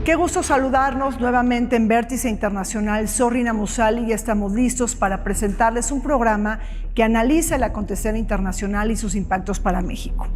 Qué gusto saludarnos nuevamente en Vértice Internacional. Soy Rina Musali y estamos listos para presentarles un programa que analiza el acontecer internacional y sus impactos para México.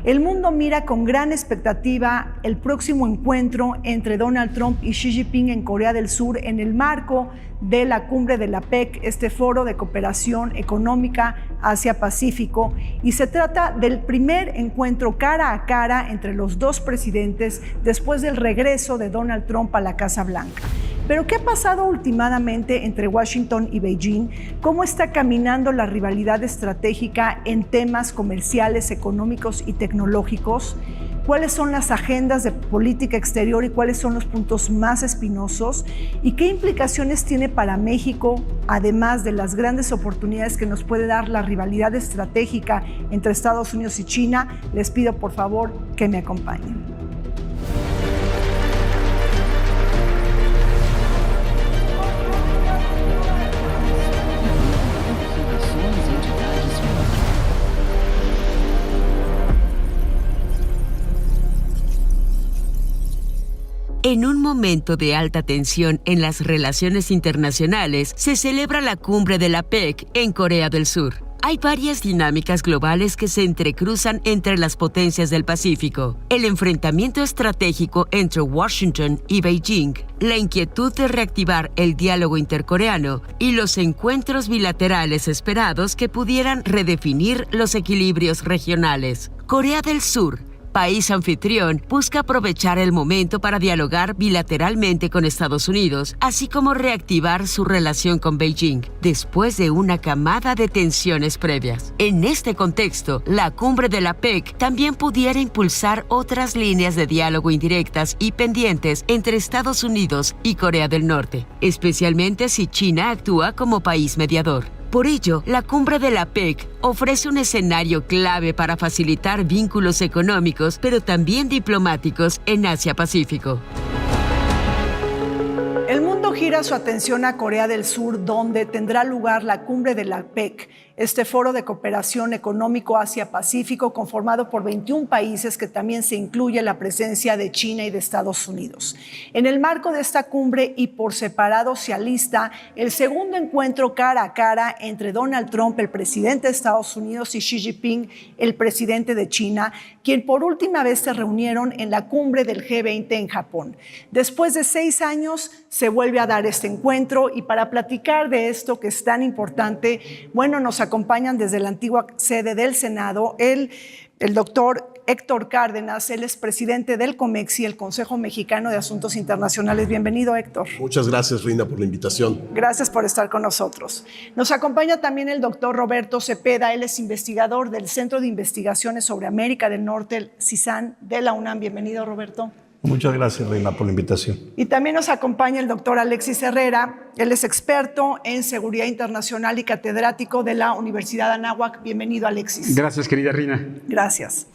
El mundo mira con gran expectativa el próximo encuentro entre Donald Trump y Xi Jinping en Corea del Sur en el marco de la cumbre de la PEC, este foro de cooperación económica Asia-Pacífico, y se trata del primer encuentro cara a cara entre los dos presidentes después del regreso de Donald Trump a la Casa Blanca. Pero ¿qué ha pasado últimamente entre Washington y Beijing? ¿Cómo está caminando la rivalidad estratégica en temas comerciales, económicos y tecnológicos? ¿Cuáles son las agendas de política exterior y cuáles son los puntos más espinosos? ¿Y qué implicaciones tiene para México, además de las grandes oportunidades que nos puede dar la rivalidad estratégica entre Estados Unidos y China? Les pido por favor que me acompañen. En un momento de alta tensión en las relaciones internacionales, se celebra la cumbre de la PEC en Corea del Sur. Hay varias dinámicas globales que se entrecruzan entre las potencias del Pacífico. El enfrentamiento estratégico entre Washington y Beijing, la inquietud de reactivar el diálogo intercoreano y los encuentros bilaterales esperados que pudieran redefinir los equilibrios regionales. Corea del Sur, país anfitrión, busca aprovechar el momento para dialogar bilateralmente con Estados Unidos, así como reactivar su relación con Beijing, después de una camada de tensiones previas. En este contexto, la cumbre de la PEC también pudiera impulsar otras líneas de diálogo indirectas y pendientes entre Estados Unidos y Corea del Norte, especialmente si China actúa como país mediador. Por ello, la cumbre de la PEC ofrece un escenario clave para facilitar vínculos económicos, pero también diplomáticos en Asia-Pacífico. El mundo gira su atención a Corea del Sur, donde tendrá lugar la cumbre de la PEC, este foro de cooperación económico Asia-Pacífico conformado por 21 países que también se incluye la presencia de China y de Estados Unidos. En el marco de esta cumbre y por separado se alista el segundo encuentro cara a cara entre Donald Trump, el presidente de Estados Unidos, y Xi Jinping, el presidente de China, quien por última vez se reunieron en la cumbre del G20 en Japón. Después de 6 años se vuelve a dar este encuentro y para platicar de esto que es tan importante, bueno, nos acompañan desde la antigua sede del Senado el doctor Héctor Cárdenas. Él es presidente del COMEXI, el Consejo Mexicano de Asuntos Internacionales. Bienvenido, Héctor. Muchas gracias, Rina, por la invitación. Gracias por estar con nosotros. Nos acompaña también el doctor Roberto Cepeda. Él es investigador del Centro de Investigaciones sobre América del Norte, el CISAN, de la UNAM. Bienvenido, Roberto. Muchas gracias, Reina, por la invitación. Y también nos acompaña el doctor Alexis Herrera. Él es experto en seguridad internacional y catedrático de la Universidad Anáhuac. Bienvenido, Alexis. Gracias, querida Rina. Gracias.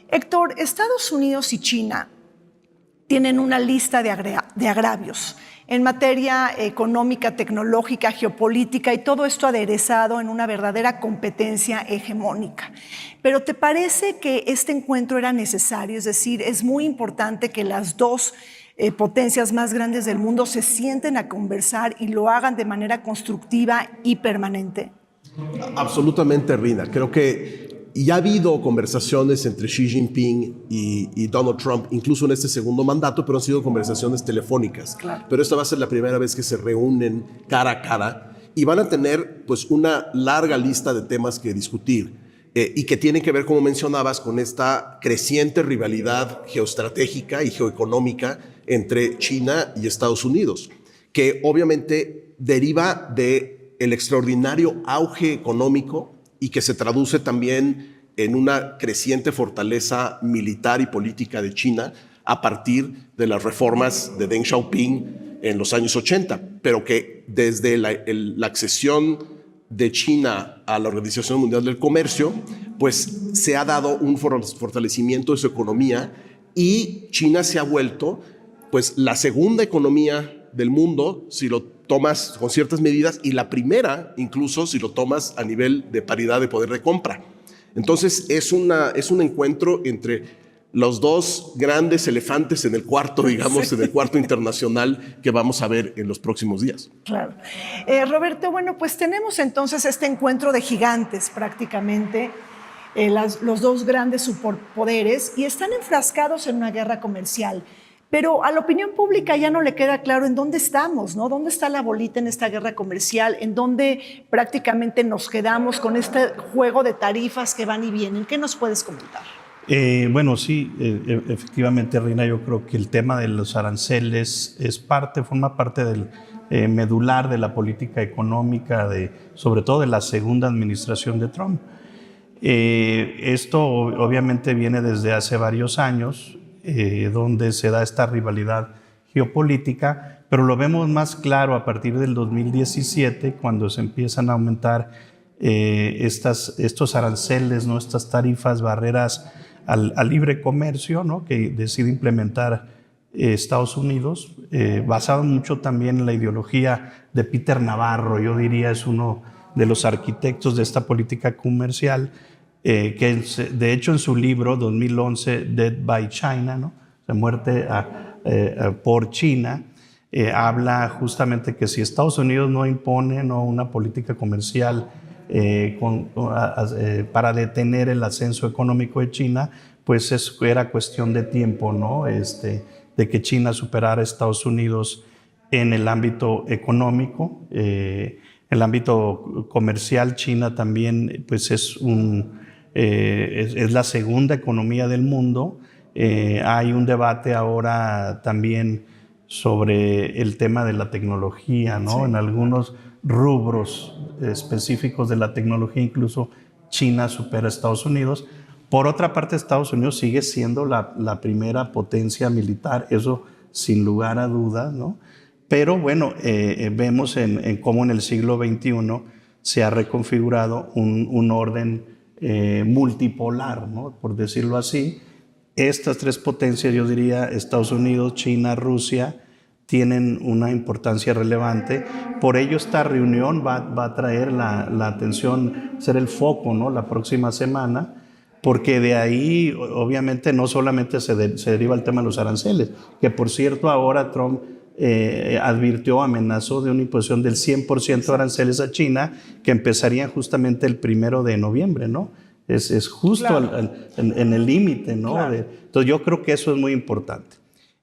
Héctor, Estados Unidos y China tienen una lista de agravios en materia económica, tecnológica, geopolítica, y todo esto aderezado en una verdadera competencia hegemónica. Pero ¿te parece que este encuentro era necesario? Es decir, es muy importante que las dos potencias más grandes del mundo se sienten a conversar y lo hagan de manera constructiva y permanente. Absolutamente, Rina. Creo que ya ha habido conversaciones entre Xi Jinping y Donald Trump, incluso en este segundo mandato, pero han sido conversaciones telefónicas. Claro. Pero esta va a ser la primera vez que se reúnen cara a cara y van a tener pues una larga lista de temas que discutir y que tienen que ver, como mencionabas, con esta creciente rivalidad geoestratégica y geoeconómica entre China y Estados Unidos, que obviamente deriva del extraordinario auge económico y que se traduce también en una creciente fortaleza militar y política de China a partir de las reformas de Deng Xiaoping en los años 80, pero que desde la accesión de China a la Organización Mundial del Comercio, pues se ha dado un fortalecimiento de su economía y China se ha vuelto pues la segunda economía del mundo, si lo tomas con ciertas medidas, y la primera incluso si lo tomas a nivel de paridad de poder de compra. Entonces es un encuentro entre los dos grandes elefantes en el cuarto, digamos, en el cuarto internacional que vamos a ver en los próximos días. Claro. Roberto, bueno, pues tenemos entonces este encuentro de gigantes prácticamente, los dos grandes superpoderes, y están enfrascados en una guerra comercial. Pero a la opinión pública ya no le queda claro en dónde estamos, ¿no? ¿Dónde está la bolita en esta guerra comercial? ¿En dónde prácticamente nos quedamos con este juego de tarifas que van y vienen? ¿Qué nos puedes comentar? Bueno, sí, efectivamente, Reina, yo creo que el tema de los aranceles forma parte del medular de la política económica, sobre todo de la segunda administración de Trump. Esto obviamente viene desde hace varios años, donde se da esta rivalidad geopolítica, pero lo vemos más claro a partir del 2017, cuando se empiezan a aumentar estos aranceles, ¿no? Estas tarifas, barreras al libre comercio, ¿no? Que decide implementar Estados Unidos, basado mucho también en la ideología de Peter Navarro. Yo diría es uno de los arquitectos de esta política comercial, que de hecho en su libro 2011, Dead by China, ¿no? De muerte por China, habla justamente que si Estados Unidos no impone, ¿no?, una política comercial para detener el ascenso económico de China, pues era cuestión de tiempo, ¿no? De que China superara a Estados Unidos en el ámbito económico. El ámbito comercial, China también pues es la segunda economía del mundo. Hay un debate ahora también sobre el tema de la tecnología, ¿no? Sí. En algunos rubros específicos de la tecnología, incluso China supera a Estados Unidos. Por otra parte, Estados Unidos sigue siendo la primera potencia militar, eso sin lugar a dudas, ¿no? Pero bueno, vemos en cómo en el siglo XXI se ha reconfigurado un orden multipolar, ¿no?, por decirlo así. Estas tres potencias, yo diría, Estados Unidos, China, Rusia, tienen una importancia relevante. Por ello, esta reunión va a traer la atención, ser el foco, ¿no?, la próxima semana, porque de ahí, obviamente, no solamente se deriva el tema de los aranceles, que por cierto, ahora Trump amenazó de una imposición del 100% de aranceles a China, que empezarían justamente el 1 de noviembre, ¿no? Es justo claro, en el límite, ¿no? Claro. Entonces yo creo que eso es muy importante.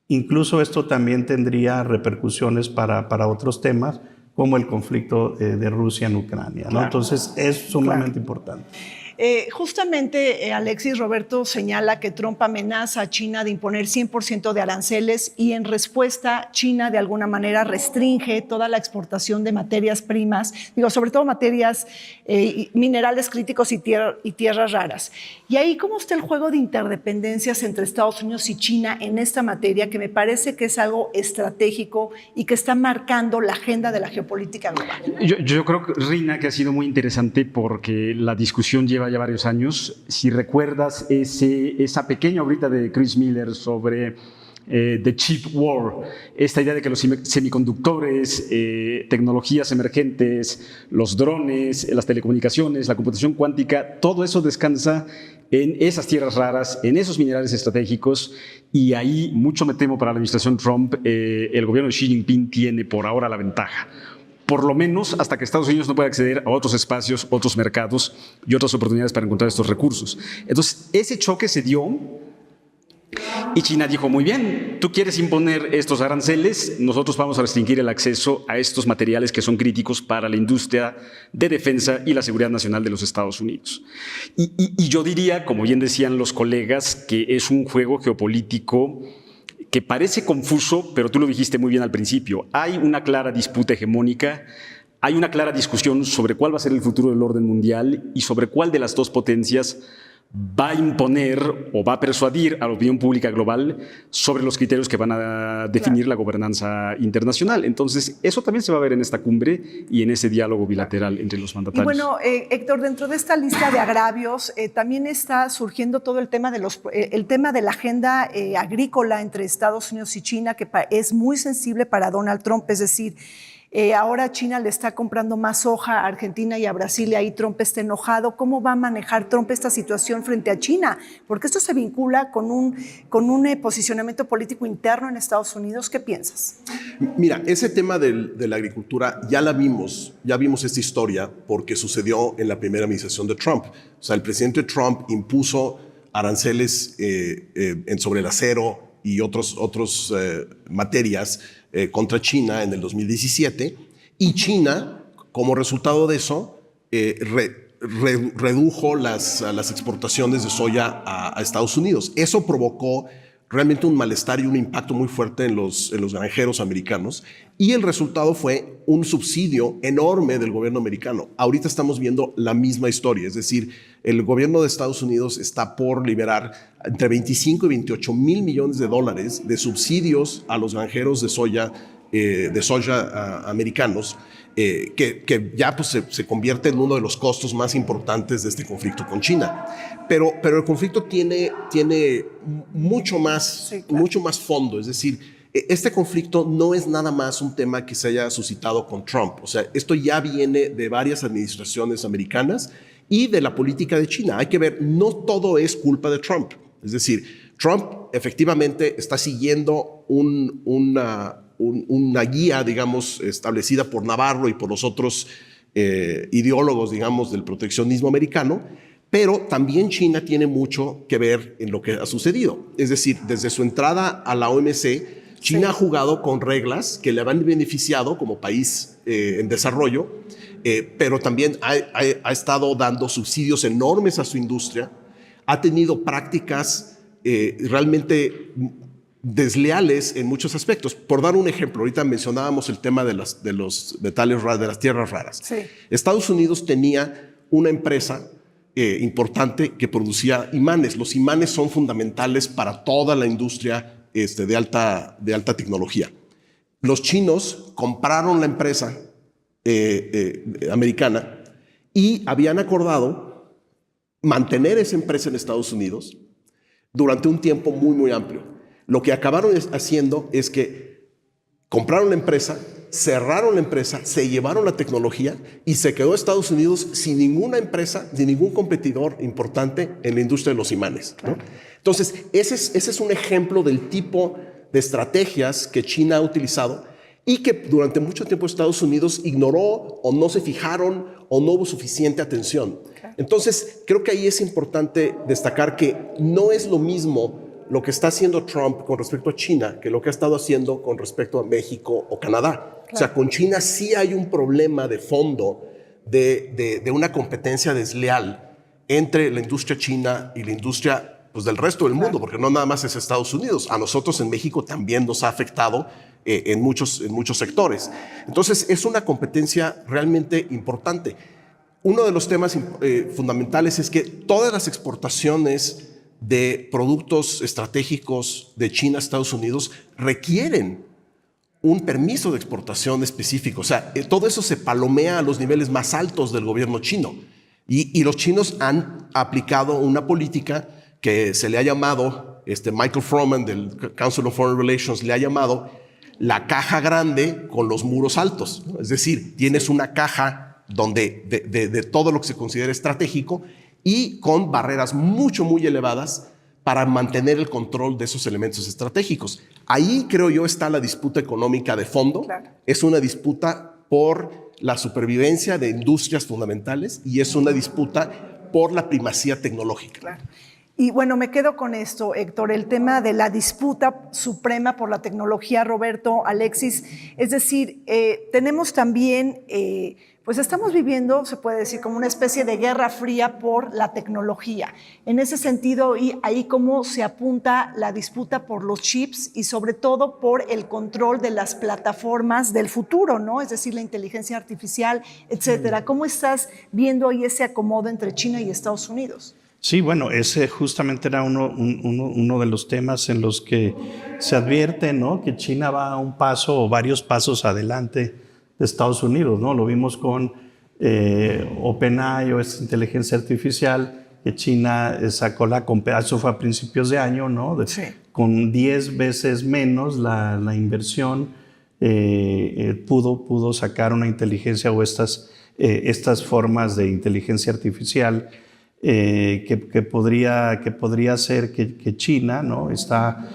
Incluso esto también tendría repercusiones para otros temas, como el conflicto de Rusia en Ucrania, ¿no? Claro. Entonces es sumamente importante. Justamente Alexis, Roberto señala que Trump amenaza a China de imponer 100% de aranceles y en respuesta China de alguna manera restringe toda la exportación de materias primas, sobre todo materias, minerales críticos y tierras raras. Y ahí, ¿cómo está el juego de interdependencias entre Estados Unidos y China en esta materia, que me parece que es algo estratégico y que está marcando la agenda de la geopolítica global? Yo creo, Rina, que ha sido muy interesante porque la discusión lleva ya varios años. Si recuerdas esa pequeña obrita de Chris Miller sobre The Chip War, esta idea de que los semiconductores, tecnologías emergentes, los drones, las telecomunicaciones, la computación cuántica, todo eso descansa en esas tierras raras, en esos minerales estratégicos, y ahí, mucho me temo para la administración Trump, el gobierno de Xi Jinping tiene por ahora la ventaja. Por lo menos hasta que Estados Unidos no pueda acceder a otros espacios, otros mercados y otras oportunidades para encontrar estos recursos. Entonces, ese choque se dio y China dijo, muy bien, tú quieres imponer estos aranceles, nosotros vamos a restringir el acceso a estos materiales que son críticos para la industria de defensa y la seguridad nacional de los Estados Unidos. Y yo diría, como bien decían los colegas, que es un juego geopolítico que parece confuso, pero tú lo dijiste muy bien al principio. Hay una clara disputa hegemónica, hay una clara discusión sobre cuál va a ser el futuro del orden mundial y sobre cuál de las dos potencias va a imponer o va a persuadir a la opinión pública global sobre los criterios que van a definir la gobernanza internacional. Entonces, eso también se va a ver en esta cumbre y en ese diálogo bilateral entre los mandatarios. Y bueno, Héctor, dentro de esta lista de agravios también está surgiendo todo el tema de la agenda agrícola entre Estados Unidos y China, que es muy sensible para Donald Trump, es decir, Ahora China le está comprando más soja a Argentina y a Brasil y ahí Trump está enojado. ¿Cómo va a manejar Trump esta situación frente a China? Porque esto se vincula con un posicionamiento político interno en Estados Unidos. ¿Qué piensas? Mira, ese tema de la agricultura ya vimos esta historia porque sucedió en la primera administración de Trump. O sea, el presidente Trump impuso aranceles sobre el acero y otras materias contra China en el 2017, y China, como resultado de eso, redujo las exportaciones de soya a Estados Unidos. Eso provocó realmente un malestar y un impacto muy fuerte en los granjeros americanos, y el resultado fue un subsidio enorme del gobierno americano. Ahorita estamos viendo la misma historia, es decir, el gobierno de Estados Unidos está por liberar entre 25 y 28 mil millones de dólares de subsidios a los granjeros de soya americanos, que ya pues, se convierte en uno de los costos más importantes de este conflicto con China. Pero el conflicto tiene mucho más, sí, claro, mucho más fondo. Es decir, este conflicto no es nada más un tema que se haya suscitado con Trump. O sea, esto ya viene de varias administraciones americanas y de la política de China. Hay que ver, no todo es culpa de Trump. Es decir, Trump efectivamente está siguiendo una guía, digamos, establecida por Navarro y por los otros ideólogos, digamos, del proteccionismo americano, pero también China tiene mucho que ver en lo que ha sucedido. Es decir, desde su entrada a la OMC, China, sí, ha jugado con reglas que le han beneficiado como país en desarrollo, pero también ha estado dando subsidios enormes a su industria, ha tenido prácticas realmente desleales en muchos aspectos. Por dar un ejemplo, ahorita mencionábamos el tema de los metales raros, de las tierras raras. Sí. Estados Unidos tenía una empresa importante que producía imanes. Los imanes son fundamentales para toda la industria de alta tecnología. Los chinos compraron la empresa americana y habían acordado mantener esa empresa en Estados Unidos durante un tiempo muy, muy amplio. Lo que acabaron haciendo es que compraron la empresa, cerraron la empresa, se llevaron la tecnología y se quedó Estados Unidos sin ninguna empresa, sin ningún competidor importante en la industria de los imanes, ¿no? Entonces, ese es un ejemplo del tipo de estrategias que China ha utilizado y que durante mucho tiempo Estados Unidos ignoró o no se fijaron o no hubo suficiente atención. Entonces, creo que ahí es importante destacar que no es lo mismo lo que está haciendo Trump con respecto a China que lo que ha estado haciendo con respecto a México o Canadá. Claro. O sea, con China sí hay un problema de fondo de una competencia desleal entre la industria china y la industria pues, del resto del mundo, porque no nada más es Estados Unidos. A nosotros en México también nos ha afectado en muchos sectores. Entonces, es una competencia realmente importante. Uno de los temas fundamentales es que todas las exportaciones de productos estratégicos de China a Estados Unidos requieren un permiso de exportación específico. O sea, todo eso se palomea a los niveles más altos del gobierno chino. Y los chinos han aplicado una política que se le ha llamado, Michael Froman del Council of Foreign Relations le ha llamado la caja grande con los muros altos, ¿no? Es decir, tienes una caja donde de todo lo que se considera estratégico y con barreras muy elevadas para mantener el control de esos elementos estratégicos. Ahí creo yo está la disputa económica de fondo. Claro. Es una disputa por la supervivencia de industrias fundamentales y es una disputa por la primacía tecnológica. Claro. Y bueno, me quedo con esto, Héctor, el tema de la disputa suprema por la tecnología, Roberto, Alexis. Es decir, tenemos también, pues estamos viviendo, se puede decir, como una especie de guerra fría por la tecnología. En ese sentido, y ahí cómo se apunta la disputa por los chips y sobre todo por el control de las plataformas del futuro, ¿no? Es decir, la inteligencia artificial, etcétera. ¿Cómo estás viendo ahí ese acomodo entre China y Estados Unidos? Sí, bueno, ese justamente era uno de los temas en los que se advierte, ¿no? Que China va un paso o varios pasos adelante de Estados Unidos, ¿no? Lo vimos con OpenAI o esta inteligencia artificial que China sacó eso fue a principios de año, ¿no? Sí. Con 10 veces menos la inversión pudo sacar una inteligencia o estas formas de inteligencia artificial que podría hacer que China, ¿no?, está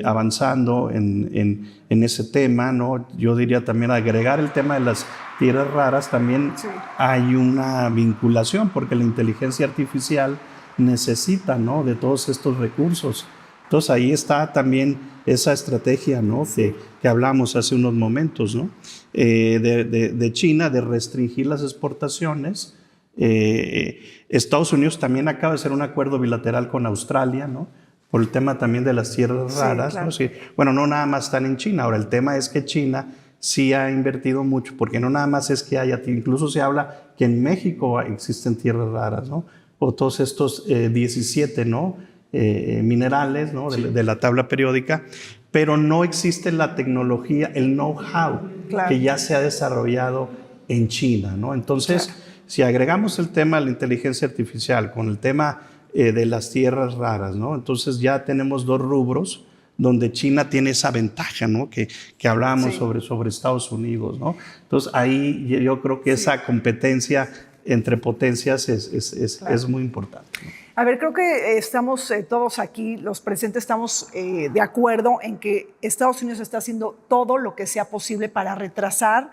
avanzando en ese tema, ¿no? Yo diría también agregar el tema de las tierras raras, también hay una vinculación porque la inteligencia artificial necesita, ¿no?, de todos estos recursos. Entonces ahí está también esa estrategia, ¿no?, que hablamos hace unos momentos, ¿no?, de China, de restringir las exportaciones. Estados Unidos también acaba de hacer un acuerdo bilateral con Australia, ¿no?, por el tema también de las tierras raras. Claro. ¿No? Sí, bueno, no nada más están en China. Ahora, el tema es que China sí ha invertido mucho, porque no nada más es que haya, incluso se habla que en México existen tierras raras, ¿no?, o todos estos 17, ¿no?, minerales, ¿no?, de la tabla periódica, pero no existe la tecnología, el know-how que ya se ha desarrollado en China, ¿no? Entonces, si agregamos el tema de la inteligencia artificial con el tema de las tierras raras, ¿no?, entonces ya tenemos dos rubros donde China tiene esa ventaja, ¿no?, que hablábamos sobre Estados Unidos, ¿no? Entonces ahí yo creo que esa competencia entre potencias es muy importante, ¿no? A ver, creo que estamos todos aquí, los presentes, estamos de acuerdo en que Estados Unidos está haciendo todo lo que sea posible para retrasar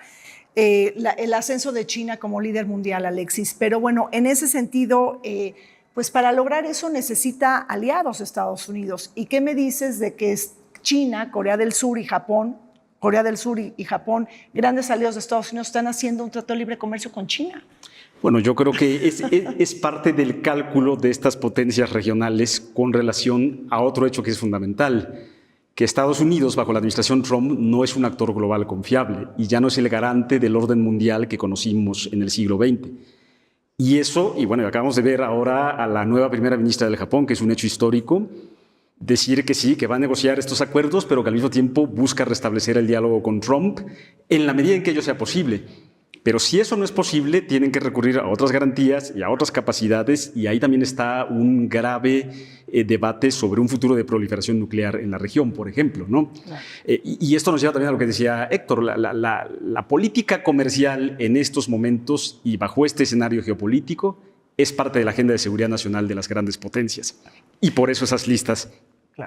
el ascenso de China como líder mundial, Alexis. Pero bueno, en ese sentido, pues para lograr eso necesita aliados Estados Unidos. ¿Y qué me dices de que China, Corea del Sur y Japón, grandes aliados de Estados Unidos, están haciendo un tratado de libre comercio con China? Bueno, yo creo que es parte del cálculo de estas potencias regionales con relación a otro hecho que es fundamental, que Estados Unidos, bajo la administración Trump, no es un actor global confiable y ya no es el garante del orden mundial que conocimos en el siglo XX. Y eso, y bueno, acabamos de ver ahora a la nueva primera ministra del Japón, que es un hecho histórico, decir que sí, que va a negociar estos acuerdos, pero que al mismo tiempo busca restablecer el diálogo con Trump en la medida en que ello sea posible. Pero si eso no es posible, tienen que recurrir a otras garantías y a otras capacidades, y ahí también está un grave debate sobre un futuro de proliferación nuclear en la región, por ejemplo, ¿no? Claro. Y esto nos lleva también a lo que decía Héctor, la política comercial en estos momentos y bajo este escenario geopolítico es parte de la agenda de seguridad nacional de las grandes potencias. Y por eso esas listas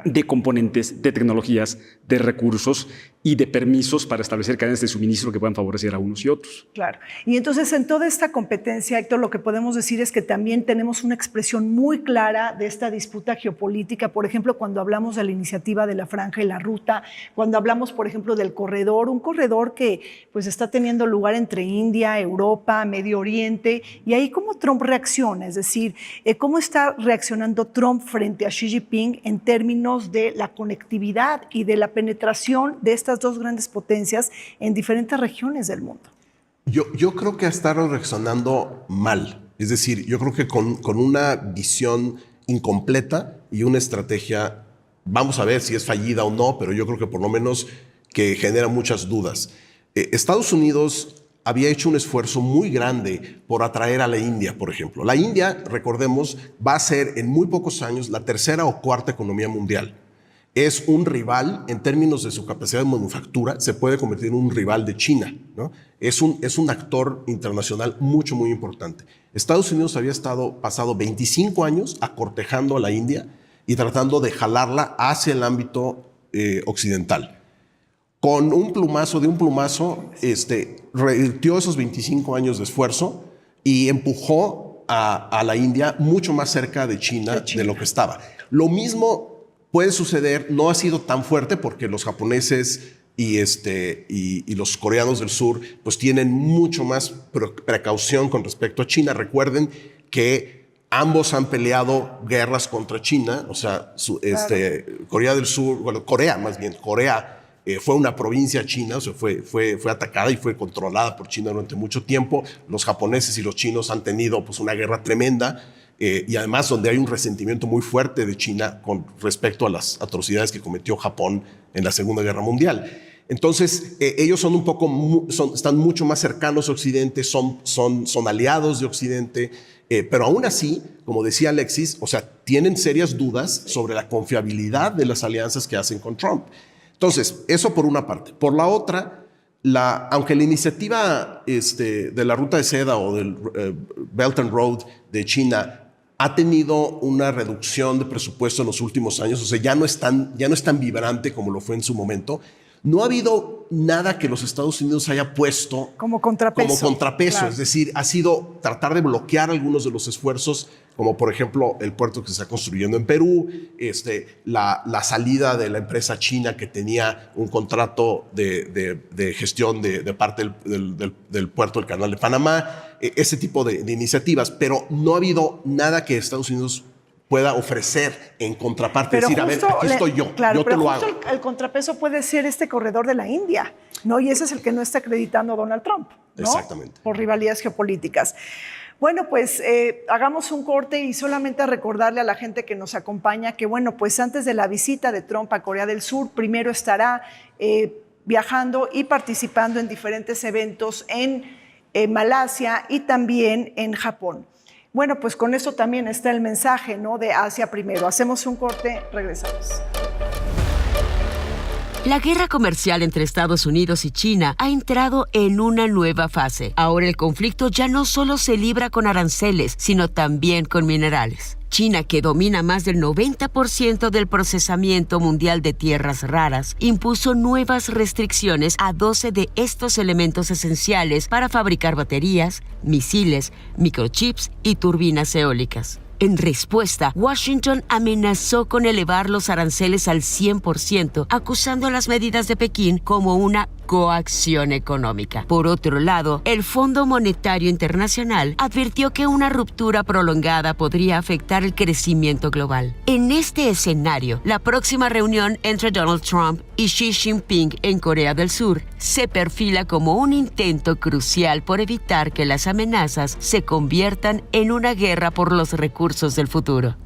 de componentes, de tecnologías, de recursos y de permisos para establecer cadenas de suministro que puedan favorecer a unos y otros. Claro. Y entonces en toda esta competencia, Héctor, lo que podemos decir es que también tenemos una expresión muy clara de esta disputa geopolítica. Por ejemplo, cuando hablamos de la iniciativa de la Franja y la Ruta, cuando hablamos, por ejemplo, del corredor, un corredor que pues está teniendo lugar entre India, Europa, Medio Oriente, y ahí cómo Trump reacciona, es decir, cómo está reaccionando Trump frente a Xi Jinping en términos de la conectividad y de la penetración de estas dos grandes potencias en diferentes regiones del mundo. Yo creo que ha estado reaccionando mal. Es decir, yo creo que con una visión incompleta y una estrategia, vamos a ver si es fallida o no, pero yo creo que por lo menos que genera muchas dudas. Estados Unidos había hecho un esfuerzo muy grande por atraer a la India, por ejemplo. La India, recordemos, va a ser en muy pocos años la tercera o cuarta economía mundial. Es un rival en términos de su capacidad de manufactura, se puede convertir en un rival de China, ¿no? Es un actor internacional muy importante. Estados Unidos había pasado 25 años acortejando a la India y tratando de jalarla hacia el ámbito occidental. Con un plumazo, revirtió esos 25 años de esfuerzo y empujó a la India mucho más cerca de China de lo que estaba. Lo mismo puede suceder, no ha sido tan fuerte porque los japoneses y los coreanos del sur pues tienen mucho más precaución con respecto a China. Recuerden que ambos han peleado guerras contra China, o sea, Corea del Sur, bueno, Corea fue una provincia china, o sea, fue atacada y fue controlada por China durante mucho tiempo. Los japoneses y los chinos han tenido pues, una guerra tremenda y además donde hay un resentimiento muy fuerte de China con respecto a las atrocidades que cometió Japón en la Segunda Guerra Mundial. Entonces, ellos son están mucho más cercanos a Occidente, son aliados de Occidente, pero aún así, como decía Alexis, o sea, tienen serias dudas sobre la confiabilidad de las alianzas que hacen con Trump. Entonces, eso por una parte. Por la otra, aunque la iniciativa de la ruta de seda o del Belt and Road de China ha tenido una reducción de presupuesto en los últimos años, o sea, ya no es tan vibrante como lo fue en su momento, no ha habido nada que los Estados Unidos haya puesto como contrapeso. Claro. Es decir, ha sido tratar de bloquear algunos de los esfuerzos, como por ejemplo el puerto que se está construyendo en Perú, la salida de la empresa china que tenía un contrato de gestión de parte del puerto del Canal de Panamá, ese tipo de iniciativas, pero no ha habido nada que Estados Unidos pueda ofrecer en contraparte, pero decir, a ver, aquí estoy yo, claro, yo te lo hago. El contrapeso puede ser este corredor de la India, ¿no? Y ese es el que no está acreditando a Donald Trump, ¿no? Exactamente. Por rivalidades geopolíticas. Bueno, pues hagamos un corte y solamente recordarle a la gente que nos acompaña que, bueno, pues antes de la visita de Trump a Corea del Sur, primero estará viajando y participando en diferentes eventos en Malasia y también en Japón. Bueno, pues con eso también está el mensaje, ¿no? De Asia primero. Hacemos un corte, regresamos. La guerra comercial entre Estados Unidos y China ha entrado en una nueva fase. Ahora el conflicto ya no solo se libra con aranceles, sino también con minerales. China, que domina más del 90% del procesamiento mundial de tierras raras, impuso nuevas restricciones a 12 de estos elementos esenciales para fabricar baterías, misiles, microchips y turbinas eólicas. En respuesta, Washington amenazó con elevar los aranceles al 100%, acusando las medidas de Pekín como una coacción económica. Por otro lado, el Fondo Monetario Internacional advirtió que una ruptura prolongada podría afectar el crecimiento global. En este escenario, la próxima reunión entre Donald Trump y Xi Jinping en Corea del Sur se perfila como un intento crucial por evitar que las amenazas se conviertan en una guerra por los recursos del futuro.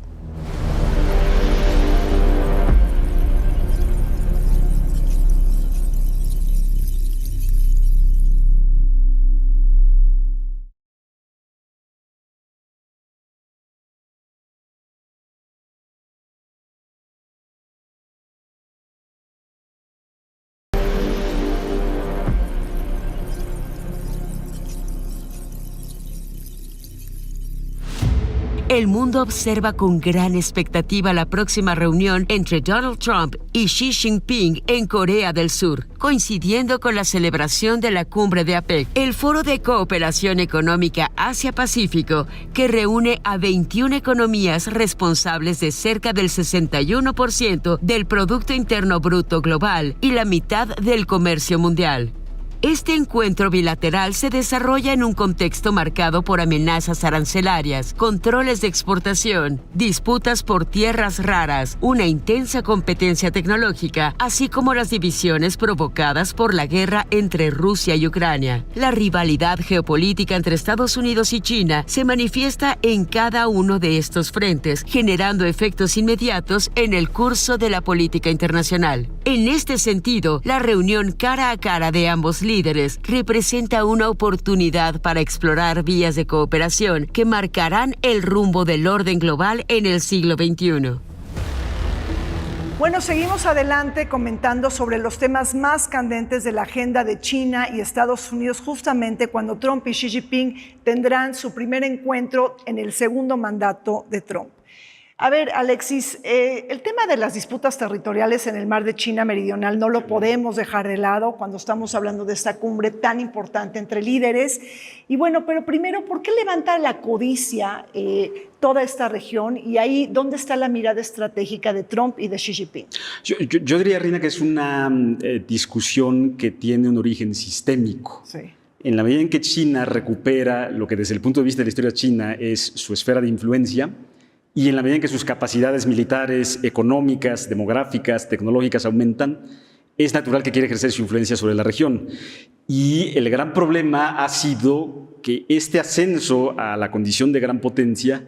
El mundo observa con gran expectativa la próxima reunión entre Donald Trump y Xi Jinping en Corea del Sur, coincidiendo con la celebración de la cumbre de APEC, el Foro de Cooperación Económica Asia-Pacífico, que reúne a 21 economías responsables de cerca del 61% del Producto Interno Bruto global y la mitad del comercio mundial. Este encuentro bilateral se desarrolla en un contexto marcado por amenazas arancelarias, controles de exportación, disputas por tierras raras, una intensa competencia tecnológica, así como las divisiones provocadas por la guerra entre Rusia y Ucrania. La rivalidad geopolítica entre Estados Unidos y China se manifiesta en cada uno de estos frentes, generando efectos inmediatos en el curso de la política internacional. En este sentido, la reunión cara a cara de ambos líderes representa una oportunidad para explorar vías de cooperación que marcarán el rumbo del orden global en el siglo XXI. Bueno, seguimos adelante comentando sobre los temas más candentes de la agenda de China y Estados Unidos, justamente cuando Trump y Xi Jinping tendrán su primer encuentro en el segundo mandato de Trump. A ver, Alexis, el tema de las disputas territoriales en el mar de China Meridional no lo podemos dejar de lado cuando estamos hablando de esta cumbre tan importante entre líderes. Y bueno, pero primero, ¿por qué levanta la codicia toda esta región? Y ahí, ¿dónde está la mirada estratégica de Trump y de Xi Jinping? Yo diría, Rina, que es una discusión que tiene un origen sistémico. Sí. En la medida en que China recupera lo que desde el punto de vista de la historia china es su esfera de influencia, y en la medida en que sus capacidades militares, económicas, demográficas, tecnológicas aumentan, es natural que quiera ejercer su influencia sobre la región. Y el gran problema ha sido que este ascenso a la condición de gran potencia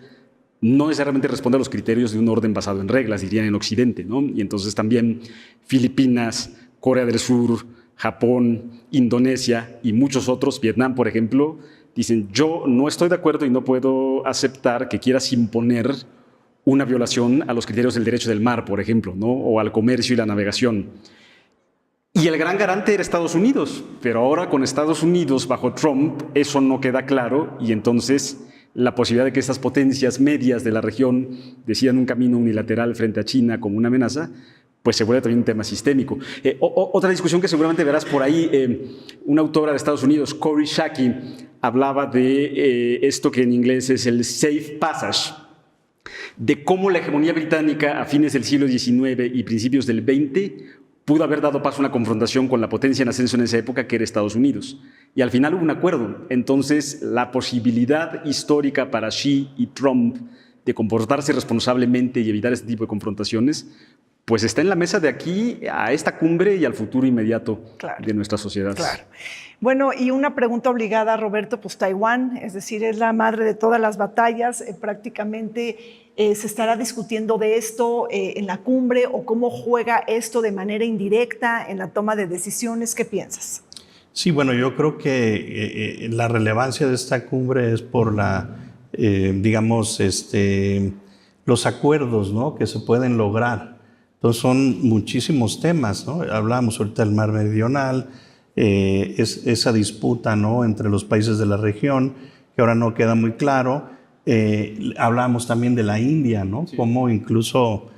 no necesariamente responde a los criterios de un orden basado en reglas, dirían en Occidente, ¿no? Y entonces también Filipinas, Corea del Sur, Japón, Indonesia y muchos otros, Vietnam, por ejemplo, dicen, yo no estoy de acuerdo y no puedo aceptar que quieras imponer una violación a los criterios del derecho del mar, por ejemplo, ¿no? O al comercio y la navegación. Y el gran garante era Estados Unidos, pero ahora con Estados Unidos bajo Trump eso no queda claro y entonces la posibilidad de que estas potencias medias de la región decidan un camino unilateral frente a China como una amenaza, pues se vuelve también un tema sistémico. Otra discusión que seguramente verás por ahí, una autora de Estados Unidos, Kori Schake, hablaba de esto que en inglés es el safe passage, de cómo la hegemonía británica a fines del siglo XIX y principios del XX pudo haber dado paso a una confrontación con la potencia en ascenso en esa época, que era Estados Unidos. Y al final hubo un acuerdo. Entonces, la posibilidad histórica para Xi y Trump de comportarse responsablemente y evitar este tipo de confrontaciones, pues está en la mesa de aquí a esta cumbre y al futuro inmediato de nuestra sociedad. Claro. Bueno, y una pregunta obligada, Roberto, pues Taiwán, es decir, es la madre de todas las batallas, prácticamente se estará discutiendo de esto en la cumbre o cómo juega esto de manera indirecta en la toma de decisiones. ¿Qué piensas? Sí, bueno, yo creo que la relevancia de esta cumbre es por los acuerdos, ¿no?, que se pueden lograr. Entonces son muchísimos temas, ¿no? Hablábamos ahorita del mar meridional, esa disputa, ¿no?, entre los países de la región, que ahora no queda muy claro. Hablábamos también de la India, ¿no? Sí. Cómo incluso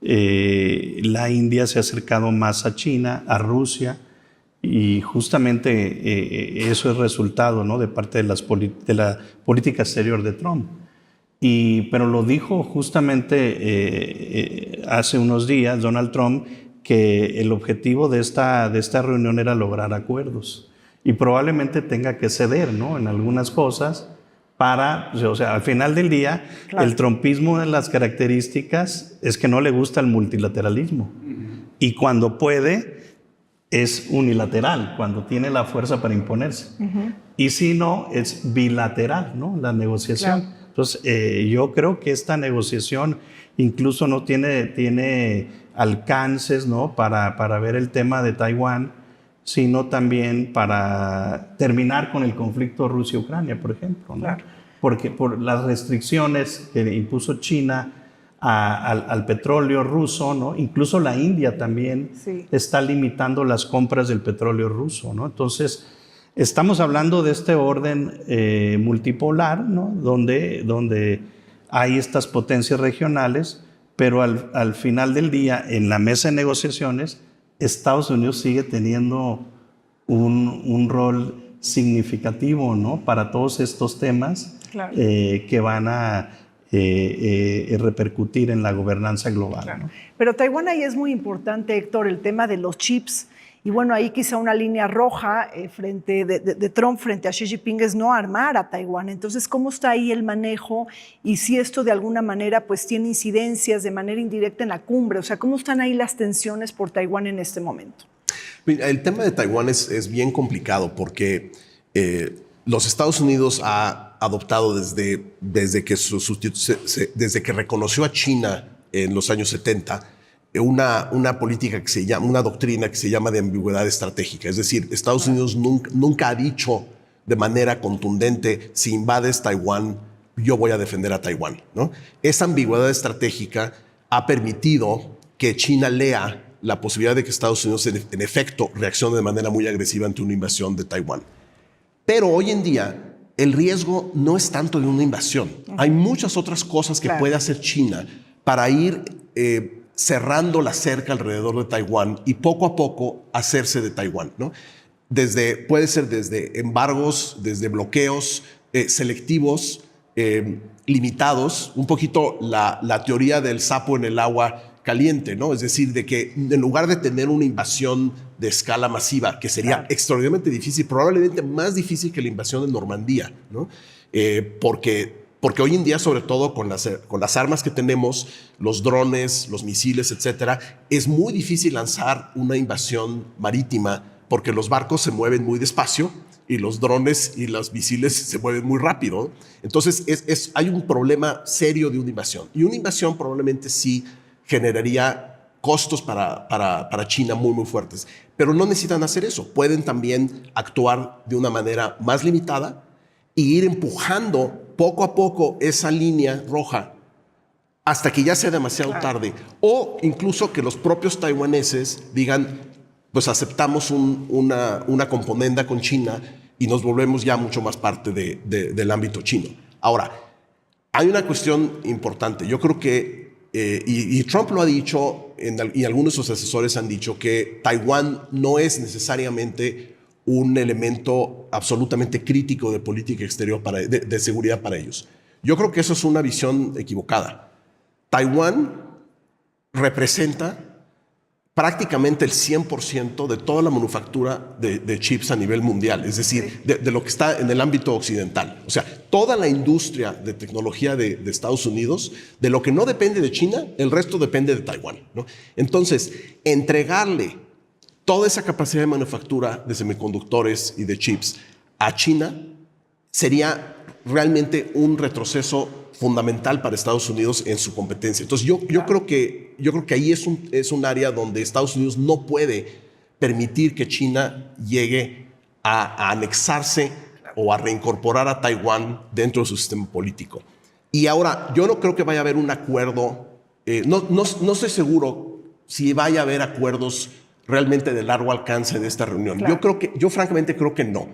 la India se ha acercado más a China, a Rusia, y justamente eso es resultado, ¿no?, de parte de la política exterior de Trump. Pero lo dijo justamente hace unos días Donald Trump, que el objetivo de esta reunión era lograr acuerdos y probablemente tenga que ceder, ¿no?, en algunas cosas o sea, al final del día, claro, el trumpismo de las características es que no le gusta el multilateralismo. Y cuando puede, es unilateral, cuando tiene la fuerza para imponerse. Y si no, es bilateral, ¿no?, la negociación. Claro. Entonces, yo creo que esta negociación incluso no tiene alcances, ¿no?, para ver el tema de Taiwán, sino también para terminar con el conflicto Rusia-Ucrania, por ejemplo, ¿no? Claro. Porque por las restricciones que impuso China al petróleo ruso, ¿no?, incluso la India también está limitando las compras del petróleo ruso, ¿no? Entonces, estamos hablando de este orden multipolar, ¿no?, donde hay estas potencias regionales, pero al final del día, en la mesa de negociaciones, Estados Unidos sigue teniendo un rol significativo, ¿no?, para todos estos temas, claro, que van a repercutir en la gobernanza global. Claro. ¿No? Pero Taiwán ahí es muy importante, Héctor, el tema de los chips. Y bueno, ahí quizá una línea roja de Trump frente a Xi Jinping es no armar a Taiwán. Entonces, ¿cómo está ahí el manejo? Y si esto de alguna manera pues tiene incidencias de manera indirecta en la cumbre. O sea, ¿cómo están ahí las tensiones por Taiwán en este momento? El tema de Taiwán es bien complicado porque los Estados Unidos ha adoptado desde que reconoció a China en los años 70 una política que se llama, una doctrina que se llama de ambigüedad estratégica. Es decir, Estados Unidos nunca ha dicho de manera contundente: si invades Taiwán, yo voy a defender a Taiwán, ¿no? Esa ambigüedad estratégica ha permitido que China lea la posibilidad de que Estados Unidos en efecto reaccione de manera muy agresiva ante una invasión de Taiwán. Pero hoy en día el riesgo no es tanto de una invasión. Hay muchas otras cosas que puede hacer China para ir cerrando la cerca alrededor de Taiwán y poco a poco hacerse de Taiwán, ¿no? Puede ser desde embargos, desde bloqueos selectivos, limitados, un poquito la teoría del sapo en el agua caliente, ¿no? Es decir, de que en lugar de tener una invasión de escala masiva, que sería extraordinariamente difícil, probablemente más difícil que la invasión de Normandía, ¿no? Porque hoy en día, sobre todo con las armas que tenemos, los drones, los misiles, etcétera, es muy difícil lanzar una invasión marítima porque los barcos se mueven muy despacio y los drones y los misiles se mueven muy rápido. Entonces, hay un problema serio de una invasión. Y una invasión probablemente sí generaría costos para China muy, muy fuertes. Pero no necesitan hacer eso. Pueden también actuar de una manera más limitada y ir empujando poco a poco esa línea roja hasta que ya sea demasiado tarde. O incluso que los propios taiwaneses digan: pues aceptamos una componenda con China y nos volvemos ya mucho más parte del ámbito chino. Ahora, hay una cuestión importante. Yo creo que, y Trump lo ha dicho, y algunos de sus asesores han dicho, que Taiwán no es necesariamente un elemento absolutamente crítico de política exterior, de seguridad para ellos. Yo creo que eso es una visión equivocada. Taiwán representa prácticamente el 100% de toda la manufactura de chips a nivel mundial, es decir, de lo que está en el ámbito occidental. O sea, toda la industria de tecnología de Estados Unidos, de lo que no depende de China, el resto depende de Taiwán, ¿no? Entonces, entregarle toda esa capacidad de manufactura de semiconductores y de chips a China sería realmente un retroceso fundamental para Estados Unidos en su competencia. Entonces yo creo que ahí es un área donde Estados Unidos no puede permitir que China llegue a anexarse o a reincorporar a Taiwán dentro de su sistema político. Y ahora, yo no creo que vaya a haber un acuerdo, no estoy seguro si vaya a haber acuerdos realmente de largo alcance de esta reunión. Claro. Yo francamente creo que no.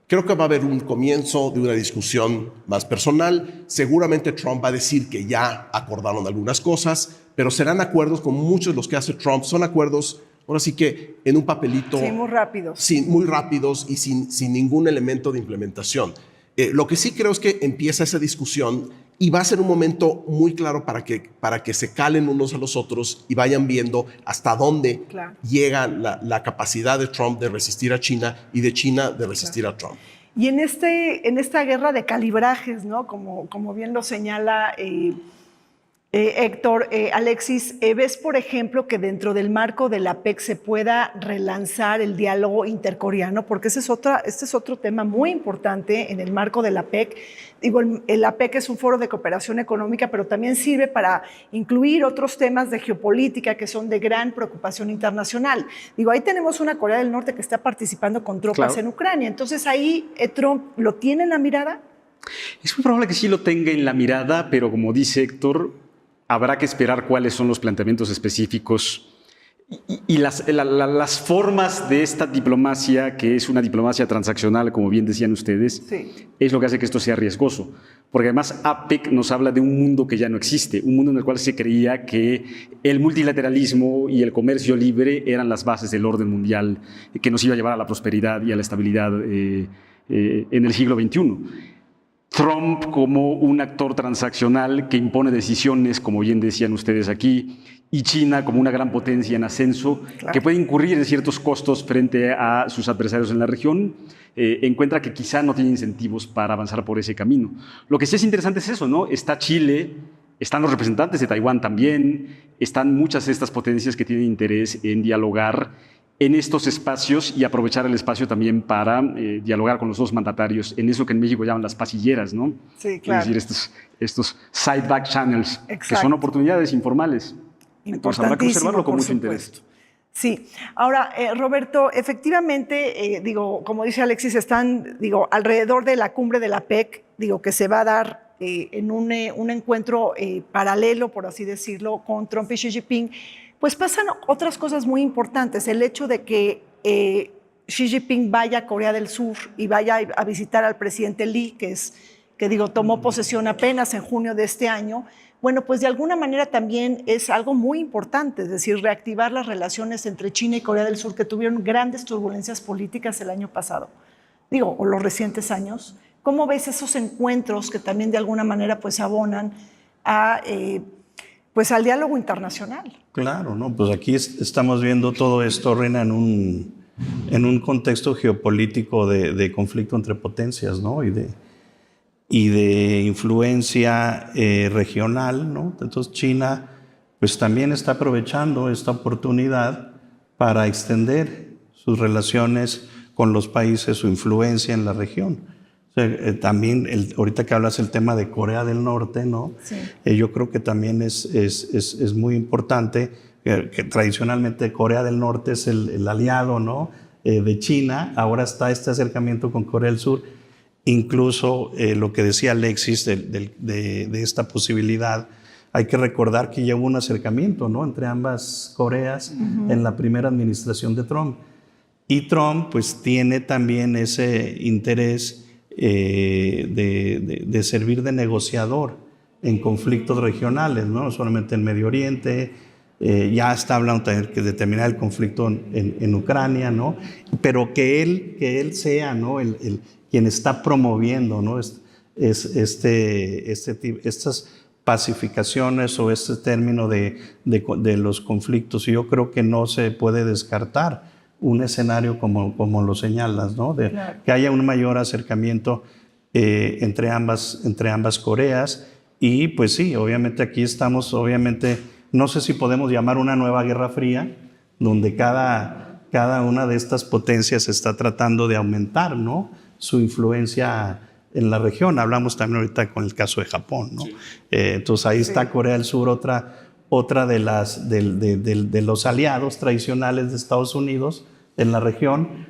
Creo que va a haber un comienzo de una discusión más personal. Seguramente Trump va a decir que ya acordaron algunas cosas, pero serán acuerdos, como muchos de los que hace Trump, son acuerdos, ahora sí que en un papelito. Sí, muy rápidos. Sí, muy rápidos y sin ningún elemento de implementación. Lo que sí creo es que empieza esa discusión y va a ser un momento muy claro para que se calen unos a los otros y vayan viendo hasta dónde llega la capacidad de Trump de resistir a China y de China de resistir a Trump. Y en esta guerra de calibrajes, ¿no? Como bien lo señala Héctor, Alexis, ¿ves, por ejemplo, que dentro del marco de la PEC se pueda relanzar el diálogo intercoreano? Porque este es otro tema muy importante en el marco de la PEC. Digo, la PEC es un foro de cooperación económica, pero también sirve para incluir otros temas de geopolítica que son de gran preocupación internacional. Digo, ahí tenemos una Corea del Norte que está participando con tropas en Ucrania. Entonces, ahí Trump lo tiene en la mirada. Es muy probable que sí lo tenga en la mirada, pero como dice Héctor, habrá que esperar cuáles son los planteamientos específicos y las formas de esta diplomacia, que es una diplomacia transaccional, como bien decían ustedes, es lo que hace que esto sea riesgoso. Porque además APEC nos habla de un mundo que ya no existe, un mundo en el cual se creía que el multilateralismo y el comercio libre eran las bases del orden mundial que nos iba a llevar a la prosperidad y a la estabilidad en el siglo XXI. Trump como un actor transaccional que impone decisiones, como bien decían ustedes aquí, y China como una gran potencia en ascenso, que puede incurrir en ciertos costos frente a sus adversarios en la región, encuentra que quizá no tiene incentivos para avanzar por ese camino. Lo que sí es interesante es eso, ¿no? Está Chile, están los representantes de Taiwán también, están muchas de estas potencias que tienen interés en dialogar en estos espacios y aprovechar el espacio también para dialogar con los dos mandatarios en eso que en México llaman las pasilleras, ¿no? Sí, claro. Es decir, estos side-back channels, que son oportunidades informales. Entonces habrá que observarlo con mucho interés. Sí. Ahora, Roberto, efectivamente, como dice Alexis, están, alrededor de la cumbre de la PEC, que se va a dar en un encuentro paralelo, por así decirlo, con Trump y Xi Jinping. Pues pasan otras cosas muy importantes. El hecho de que Xi Jinping vaya a Corea del Sur y vaya a visitar al presidente Lee, que tomó posesión apenas en junio de este año, bueno, pues de alguna manera también es algo muy importante, es decir, reactivar las relaciones entre China y Corea del Sur, que tuvieron grandes turbulencias políticas el año pasado, o los recientes años. ¿Cómo ves esos encuentros que también de alguna manera pues abonan al diálogo internacional? Claro, ¿no? Pues aquí estamos viendo todo esto, Reina, en un contexto geopolítico de conflicto entre potencias, ¿no? Y de influencia regional, ¿no? Entonces China pues también está aprovechando esta oportunidad para extender sus relaciones con los países, su influencia en la región. O sea, también, ahorita que hablas el tema de Corea del Norte, ¿no? Sí. Yo creo que también es muy importante que tradicionalmente Corea del Norte es el aliado, ¿no? De China. Ahora está este acercamiento con Corea del Sur. Incluso lo que decía Alexis de esta posibilidad, hay que recordar que ya hubo un acercamiento, ¿no? Entre ambas Coreas en la primera administración de Trump. Y Trump pues tiene también ese interés de servir de negociador en conflictos regionales, ¿no? No solamente en Medio Oriente, ya está hablando también de terminar el conflicto en Ucrania, ¿no? Pero que él sea, ¿no? Quien está promoviendo, ¿no? Estas pacificaciones o este término de los conflictos. Y yo creo que no se puede descartar un escenario como lo señalas, ¿no? Claro. Que haya un mayor acercamiento entre ambas Coreas. Y pues sí, obviamente aquí estamos, no sé si podemos llamar una nueva Guerra Fría, donde cada una de estas potencias está tratando de aumentar, ¿no? Su influencia en la región. Hablamos también ahorita con el caso de Japón, ¿no? Sí. Entonces ahí está Corea del Sur, otra de los aliados tradicionales de Estados Unidos en la región,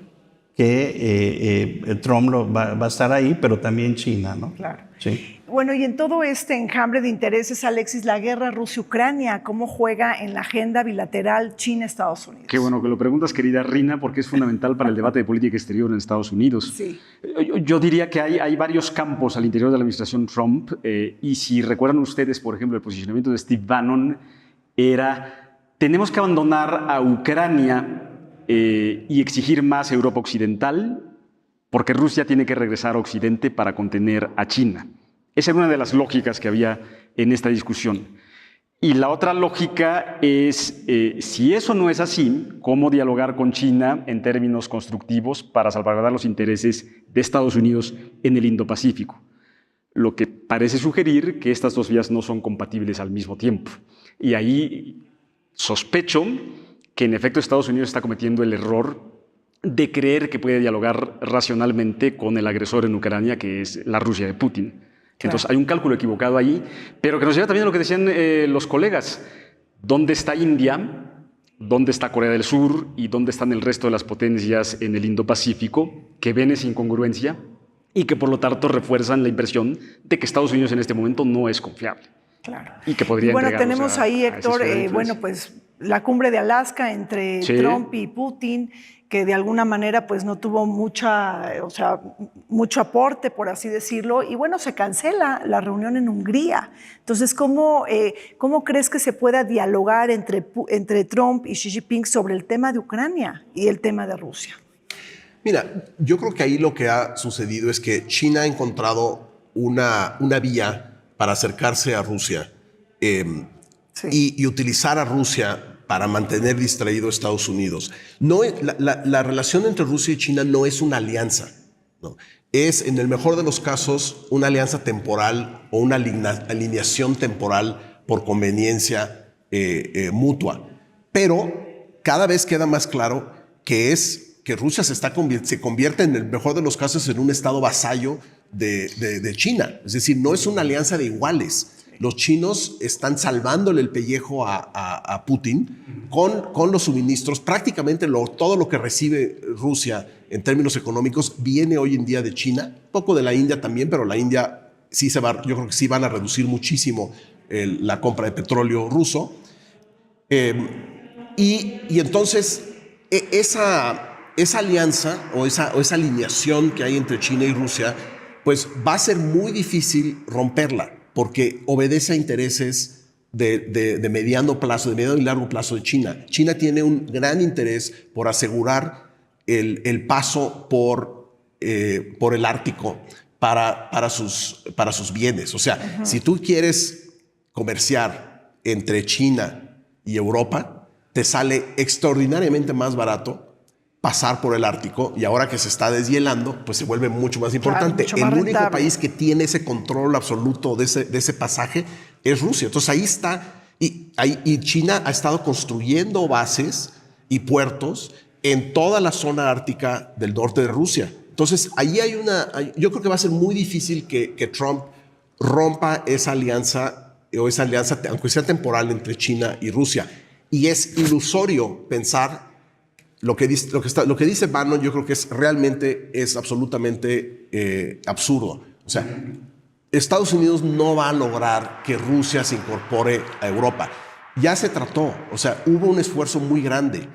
que Trump va a estar ahí, pero también China, ¿no? Claro. Sí. Bueno, y en todo este enjambre de intereses, Alexis, la guerra Rusia-Ucrania, ¿cómo juega en la agenda bilateral China-Estados Unidos? Qué bueno que lo preguntas, querida Rina, porque es fundamental para el debate de política exterior en Estados Unidos. Sí. Yo diría que hay varios campos al interior de la administración Trump, y si recuerdan ustedes, por ejemplo, el posicionamiento de Steve Bannon era: tenemos que abandonar a Ucrania y exigir más Europa Occidental, porque Rusia tiene que regresar a Occidente para contener a China. Esa era una de las lógicas que había en esta discusión. Y la otra lógica es, si eso no es así, ¿cómo dialogar con China en términos constructivos para salvaguardar los intereses de Estados Unidos en el Indo-Pacífico? Lo que parece sugerir que estas dos vías no son compatibles al mismo tiempo. Y ahí sospecho que en efecto Estados Unidos está cometiendo el error de creer que puede dialogar racionalmente con el agresor en Ucrania, que es la Rusia de Putin. Entonces hay un cálculo equivocado ahí, pero que nos lleva también a lo que decían los colegas. ¿Dónde está India? ¿Dónde está Corea del Sur? ¿Y dónde están el resto de las potencias en el Indo-Pacífico que ven esa incongruencia y que por lo tanto refuerzan la impresión de que Estados Unidos en este momento no es confiable? Claro. Y que podría bueno, tenemos ahí, Héctor, bueno, pues la cumbre de Alaska entre Trump y Putin, que de alguna manera pues no tuvo mucho aporte, por así decirlo, y bueno, se cancela la reunión en Hungría. Entonces, ¿cómo crees que se pueda dialogar entre Trump y Xi Jinping sobre el tema de Ucrania y el tema de Rusia? Mira, yo creo que ahí lo que ha sucedido es que China ha encontrado una vía para acercarse a Rusia y utilizar a Rusia para mantener distraído a Estados Unidos. La relación entre Rusia y China no es una alianza, ¿no? Es, en el mejor de los casos, una alianza temporal o una alineación temporal por conveniencia mutua. Pero cada vez queda más claro que Rusia se convierte, en el mejor de los casos, en un estado vasallo de China. Es decir, no es una alianza de iguales. Los chinos están salvándole el pellejo a Putin con los suministros. Prácticamente todo lo que recibe Rusia en términos económicos viene hoy en día de China, poco de la India también, pero la India sí yo creo que sí van a reducir muchísimo la compra de petróleo ruso. Y entonces esa alianza o esa alineación que hay entre China y Rusia, pues va a ser muy difícil romperla, porque obedece a intereses de mediano plazo, de mediano y largo plazo de China. China tiene un gran interés por asegurar el paso por el Ártico para sus bienes. O sea, si tú quieres comerciar entre China y Europa, te sale extraordinariamente más barato pasar por el Ártico, y ahora que se está deshielando, pues se vuelve mucho más importante. Claro, mucho más rentable. El único país que tiene ese control absoluto de ese pasaje es Rusia. Entonces ahí está, y China ha estado construyendo bases y puertos en toda la zona ártica del norte de Rusia. Entonces ahí yo creo que va a ser muy difícil que Trump rompa esa alianza, aunque sea temporal, entre China y Rusia. Y es ilusorio pensar lo que dice Bannon. Yo creo que es absolutamente absurdo. O sea, Estados Unidos no va a lograr que Rusia se incorpore a Europa. Ya se trató, o sea, hubo un esfuerzo muy grande.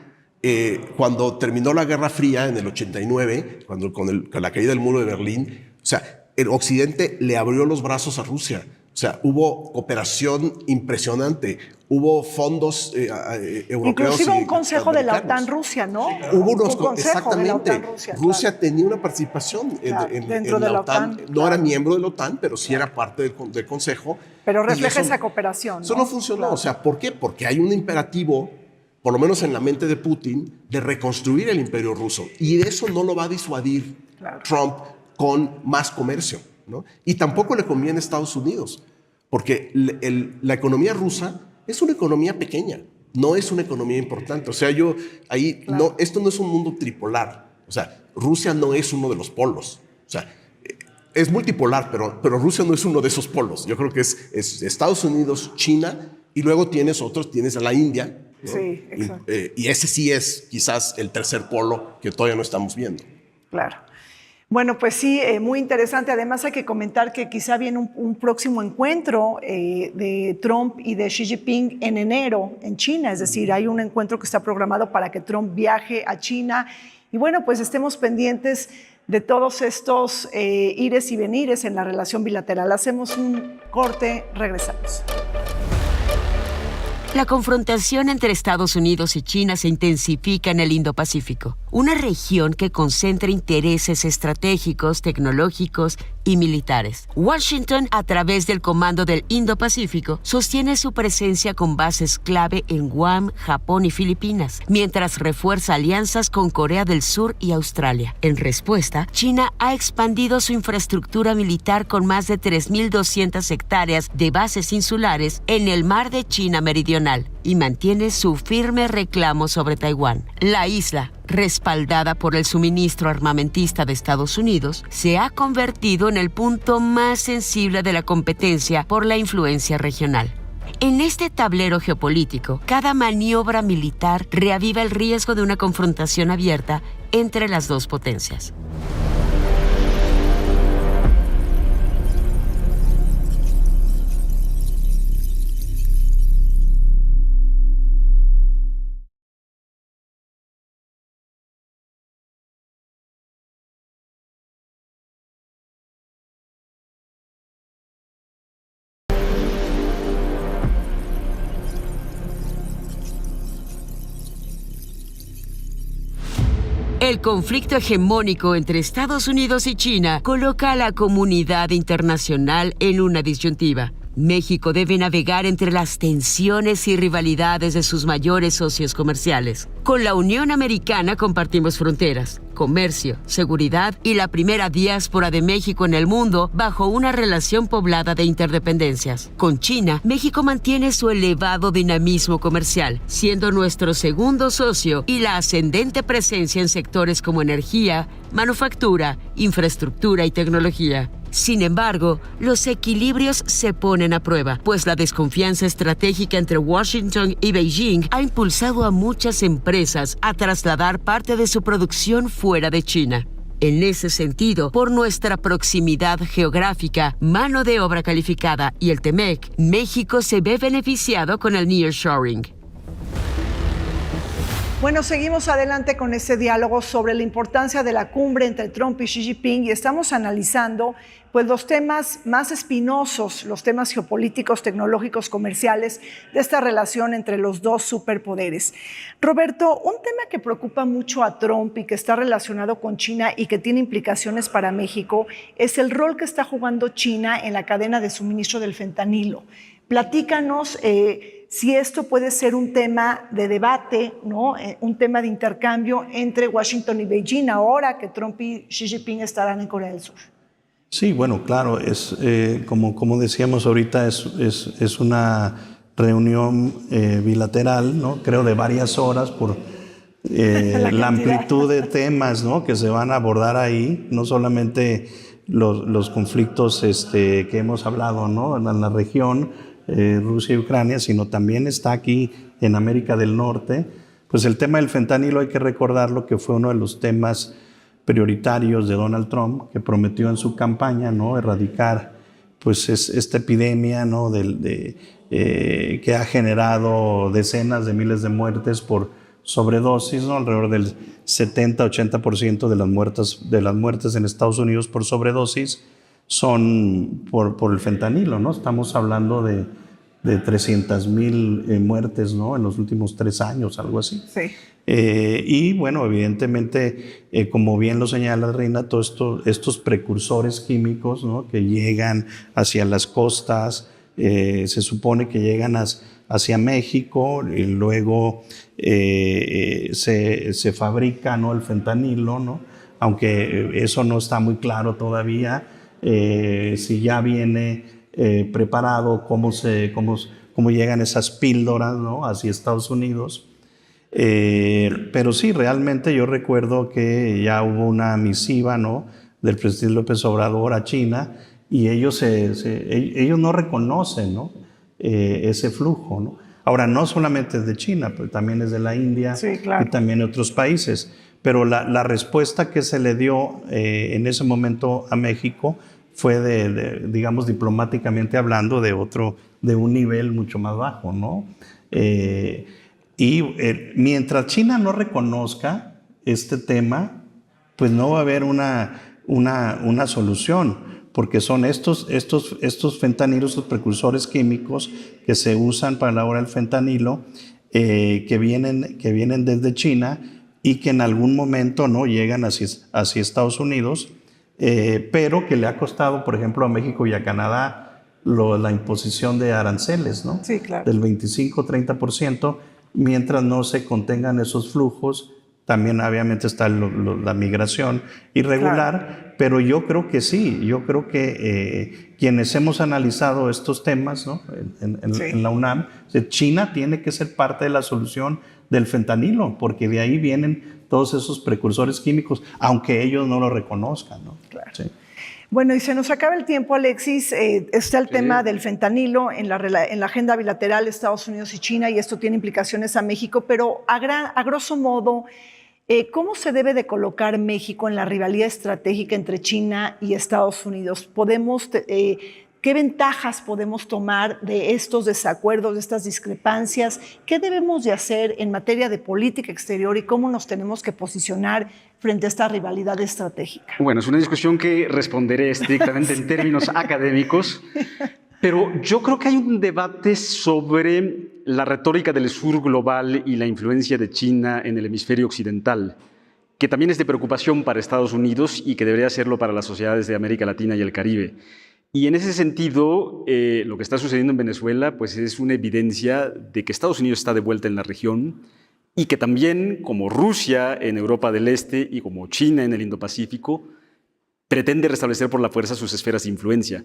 cuando terminó la Guerra Fría en el 89, con la caída del muro de Berlín, o sea, el Occidente le abrió los brazos a Rusia. O sea, hubo cooperación impresionante, hubo fondos europeos. Inclusive un consejo de la OTAN-Rusia, ¿no? Hubo unos un consejo de la exactamente. OTAN-Rusia. Rusia tenía una participación dentro de la OTAN. No era miembro de la OTAN, pero sí era parte del consejo. Pero refleja esa cooperación, ¿no? Eso no funcionó. O sea, ¿por qué? Porque hay un imperativo, por lo menos en la mente de Putin, de reconstruir el imperio ruso. Y de eso no lo va a disuadir Trump con más comercio, ¿no? Y tampoco le conviene a Estados Unidos, porque la economía rusa es una economía pequeña, no es una economía importante. O sea, esto no es un mundo tripolar. O sea, Rusia no es uno de los polos. O sea, es multipolar, pero Rusia no es uno de esos polos. Yo creo que es Estados Unidos, China, y luego tienes a la India, ¿no? Sí, exacto. Y ese sí es quizás el tercer polo que todavía no estamos viendo. Claro. Bueno, pues sí, muy interesante. Además hay que comentar que quizá viene un próximo encuentro de Trump y de Xi Jinping en enero en China. Es decir, hay un encuentro que está programado para que Trump viaje a China. Y bueno, pues estemos pendientes de todos estos ires y venires en la relación bilateral. Hacemos un corte, regresamos. La confrontación entre Estados Unidos y China se intensifica en el Indo-Pacífico, una región que concentra intereses estratégicos, tecnológicos y militares. Washington, a través del Comando del Indo-Pacífico, sostiene su presencia con bases clave en Guam, Japón y Filipinas, mientras refuerza alianzas con Corea del Sur y Australia. En respuesta, China ha expandido su infraestructura militar con más de 3.200 hectáreas de bases insulares en el mar de China Meridional y mantiene su firme reclamo sobre Taiwán. La isla, respaldada por el suministro armamentista de Estados Unidos, se ha convertido en el punto más sensible de la competencia por la influencia regional. En este tablero geopolítico, cada maniobra militar reaviva el riesgo de una confrontación abierta entre las dos potencias. El conflicto hegemónico entre Estados Unidos y China coloca a la comunidad internacional en una disyuntiva. México debe navegar entre las tensiones y rivalidades de sus mayores socios comerciales. Con la Unión Americana compartimos fronteras, comercio, seguridad y la primera diáspora de México en el mundo bajo una relación poblada de interdependencias. Con China, México mantiene su elevado dinamismo comercial, siendo nuestro segundo socio y la ascendente presencia en sectores como energía, manufactura, infraestructura y tecnología. Sin embargo, los equilibrios se ponen a prueba, pues la desconfianza estratégica entre Washington y Beijing ha impulsado a muchas empresas a trasladar parte de su producción fuera de China. En ese sentido, por nuestra proximidad geográfica, mano de obra calificada y el TEMEC, México se ve beneficiado con el nearshoring. Bueno, seguimos adelante con este diálogo sobre la importancia de la cumbre entre Trump y Xi Jinping y estamos analizando pues, los temas más espinosos, los temas geopolíticos, tecnológicos, comerciales de esta relación entre los dos superpoderes. Roberto, un tema que preocupa mucho a Trump y que está relacionado con China y que tiene implicaciones para México es el rol que está jugando China en la cadena de suministro del fentanilo. Platícanos si esto puede ser un tema de debate, ¿no? Un tema de intercambio entre Washington y Beijing ahora que Trump y Xi Jinping estarán en Corea del Sur. Sí, bueno, claro, es como decíamos ahorita, es una reunión bilateral, ¿no? Creo de varias horas por la amplitud de temas, ¿no? Que se van a abordar ahí, no solamente los conflictos que hemos hablado, ¿no? En la región, Rusia y Ucrania, sino también está aquí en América del Norte. Pues el tema del fentanilo hay que recordarlo que fue uno de los temas prioritarios de Donald Trump, que prometió en su campaña, ¿no? Erradicar pues esta epidemia, ¿no? que ha generado decenas de miles de muertes por sobredosis, ¿no? Alrededor del 70-80% de las muertes en Estados Unidos por sobredosis son por el fentanilo, ¿no? Estamos hablando de 300,000 muertes, ¿no? En los últimos 3 años, algo así. Sí. Y bueno, evidentemente, como bien lo señala Reina, todos estos precursores químicos, ¿no? Que llegan hacia las costas, se supone que llegan hacia México y luego se fabrica, ¿no? El fentanilo, ¿no? Aunque eso no está muy claro todavía, si ya viene preparado, cómo llegan esas píldoras, ¿no? Hacia Estados Unidos. Pero sí, realmente yo recuerdo que ya hubo una misiva, ¿no? Del presidente López Obrador a China y ellos no reconocen, ¿no? Ese flujo, ¿no? Ahora, no solamente es de China, pero también es de la India, sí, claro, y también de otros países. Pero la respuesta que se le dio en ese momento a México fue digamos, diplomáticamente hablando, de un nivel mucho más bajo, ¿no? Mientras China no reconozca este tema, pues no va a haber una solución, porque son estos fentanilos, estos precursores químicos que se usan para elaborar el fentanilo, que vienen desde China y que en algún momento, ¿no? Llegan hacia Estados Unidos, pero que le ha costado, por ejemplo, a México y a Canadá la imposición de aranceles, ¿no? Sí, claro. Del 25-30%, mientras no se contengan esos flujos. También obviamente está la migración irregular, claro, pero yo creo que sí, yo creo que quienes hemos analizado estos temas, ¿no? en la UNAM, China tiene que ser parte de la solución del fentanilo, porque de ahí vienen todos esos precursores químicos, aunque ellos no lo reconozcan, ¿no? Claro. Sí. Bueno, y se nos acaba el tiempo, Alexis. Está el tema del fentanilo en la agenda bilateral Estados Unidos y China, y esto tiene implicaciones a México, pero a grosso modo, ¿cómo se debe de colocar México en la rivalidad estratégica entre China y Estados Unidos? ¿Qué ventajas podemos tomar de estos desacuerdos, de estas discrepancias? ¿Qué debemos de hacer en materia de política exterior y cómo nos tenemos que posicionar frente a esta rivalidad estratégica? Bueno, es una discusión que responderé estrictamente en términos académicos, pero yo creo que hay un debate sobre la retórica del sur global y la influencia de China en el hemisferio occidental, que también es de preocupación para Estados Unidos y que debería serlo para las sociedades de América Latina y el Caribe. Y en ese sentido, lo que está sucediendo en Venezuela pues es una evidencia de que Estados Unidos está de vuelta en la región y que también, como Rusia en Europa del Este y como China en el Indo-Pacífico, pretende restablecer por la fuerza sus esferas de influencia.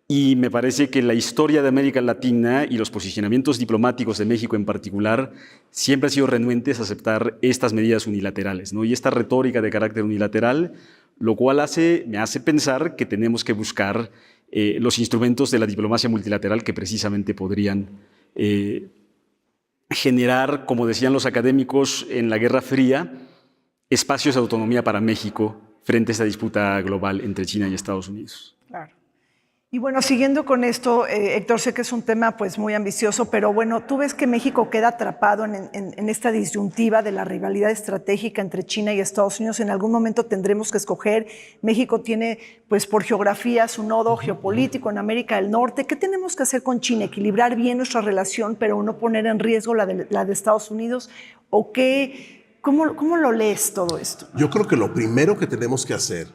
Y me parece que la historia de América Latina y los posicionamientos diplomáticos de México en particular siempre han sido renuentes a aceptar estas medidas unilaterales, ¿no? Y esta retórica de carácter unilateral, lo cual me hace pensar que tenemos que buscar los instrumentos de la diplomacia multilateral que precisamente podrían generar, como decían los académicos en la Guerra Fría, espacios de autonomía para México frente a esta disputa global entre China y Estados Unidos. Claro. Y bueno, siguiendo con esto, Héctor, sé que es un tema pues muy ambicioso, pero bueno, ¿tú ves que México queda atrapado en esta disyuntiva de la rivalidad estratégica entre China y Estados Unidos? En algún momento tendremos que escoger. México tiene, pues por geografía, su nodo geopolítico en América del Norte. ¿Qué tenemos que hacer con China? ¿Equilibrar bien nuestra relación, pero no poner en riesgo la de Estados Unidos? ¿O qué? ¿Cómo lo lees todo esto? Yo creo que lo primero que tenemos que hacer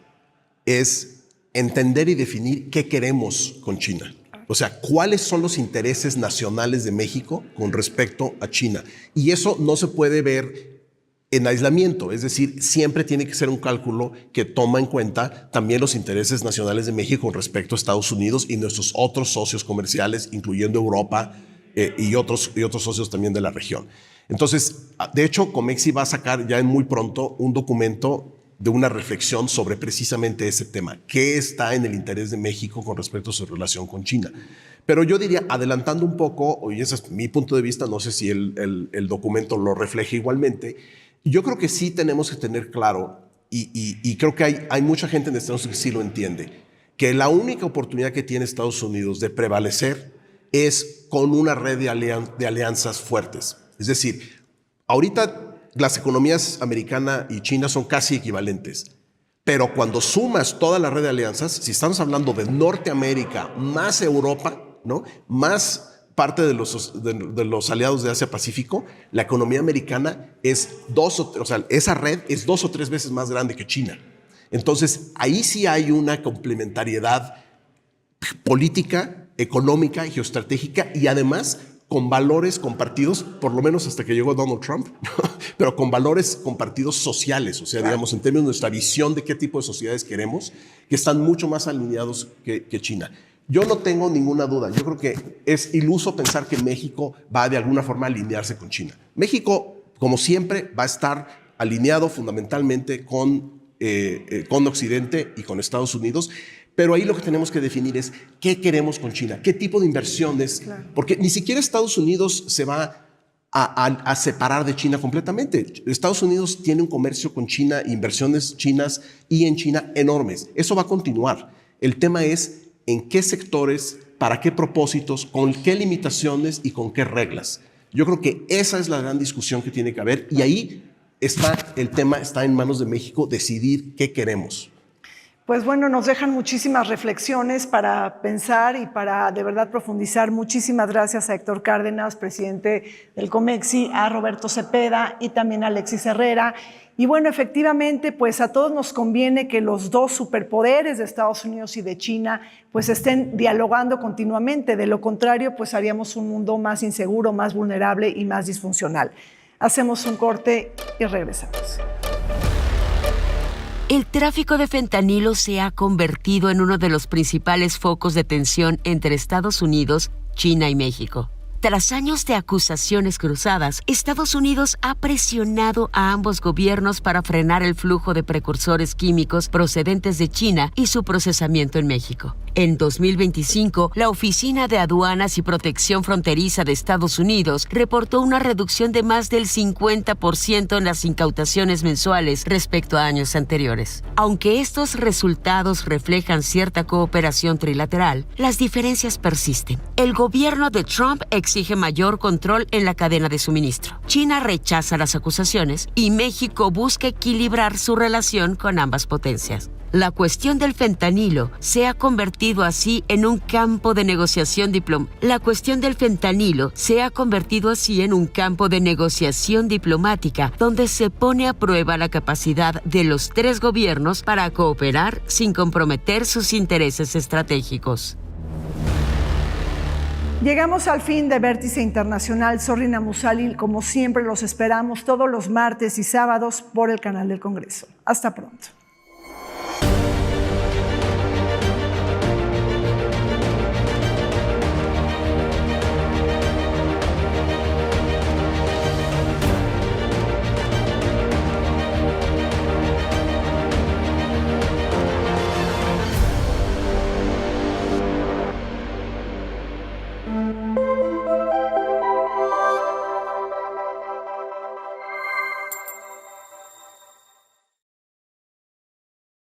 es entender y definir qué queremos con China. O sea, cuáles son los intereses nacionales de México con respecto a China. Y eso no se puede ver en aislamiento, es decir, siempre tiene que ser un cálculo que toma en cuenta también los intereses nacionales de México con respecto a Estados Unidos y nuestros otros socios comerciales, incluyendo Europa y otros socios también de la región. Entonces, de hecho, Comexi va a sacar ya muy pronto un documento de una reflexión sobre precisamente ese tema. ¿Qué está en el interés de México con respecto a su relación con China? Pero yo diría, adelantando un poco, y ese es mi punto de vista, no sé si el documento lo refleja igualmente, yo creo que sí tenemos que tener claro, y creo que hay mucha gente en Estados Unidos que sí lo entiende, que la única oportunidad que tiene Estados Unidos de prevalecer es con una red de alianzas fuertes. Es decir, ahorita las economías americana y China son casi equivalentes. Pero cuando sumas toda la red de alianzas, si estamos hablando de Norteamérica más Europa, ¿no?, más parte de los aliados de Asia-Pacífico, la economía americana es esa red es 2 o 3 veces más grande que China. Entonces, ahí sí hay una complementariedad política, económica y geoestratégica, y además con valores compartidos, por lo menos hasta que llegó Donald Trump, pero con valores compartidos sociales, o sea, digamos, en términos de nuestra visión de qué tipo de sociedades queremos, que están mucho más alineados que China. Yo no tengo ninguna duda, yo creo que es iluso pensar que México va de alguna forma a alinearse con China. México, como siempre, va a estar alineado fundamentalmente con Occidente y con Estados Unidos, pero ahí lo que tenemos que definir es qué queremos con China, qué tipo de inversiones, porque ni siquiera Estados Unidos se va a separar de China completamente. Estados Unidos tiene un comercio con China, inversiones chinas y en China enormes. Eso va a continuar. El tema es en qué sectores, para qué propósitos, con qué limitaciones y con qué reglas. Yo creo que esa es la gran discusión que tiene que haber, y ahí el tema está en manos de México decidir qué queremos. Pues bueno, nos dejan muchísimas reflexiones para pensar y para de verdad profundizar. Muchísimas gracias a Héctor Cárdenas, presidente del COMEXI, a Roberto Cepeda y también a Alexis Herrera. Y bueno, efectivamente, pues a todos nos conviene que los dos superpoderes de Estados Unidos y de China pues estén dialogando continuamente. De lo contrario, pues haríamos un mundo más inseguro, más vulnerable y más disfuncional. Hacemos un corte y regresamos. El tráfico de fentanilo se ha convertido en uno de los principales focos de tensión entre Estados Unidos, China y México. Tras años de acusaciones cruzadas, Estados Unidos ha presionado a ambos gobiernos para frenar el flujo de precursores químicos procedentes de China y su procesamiento en México. En 2025, la Oficina de Aduanas y Protección Fronteriza de Estados Unidos reportó una reducción de más del 50% en las incautaciones mensuales respecto a años anteriores. Aunque estos resultados reflejan cierta cooperación trilateral, las diferencias persisten. El gobierno de Trump exige mayor control en la cadena de suministro. China rechaza las acusaciones y México busca equilibrar su relación con ambas potencias. La cuestión del fentanilo se ha convertido así en un campo de negociación diplomática donde se pone a prueba la capacidad de los tres gobiernos para cooperar sin comprometer sus intereses estratégicos. Llegamos al fin de Vértice Internacional. Zorrina Musali, como siempre, los esperamos todos los martes y sábados por el canal del Congreso. Hasta pronto.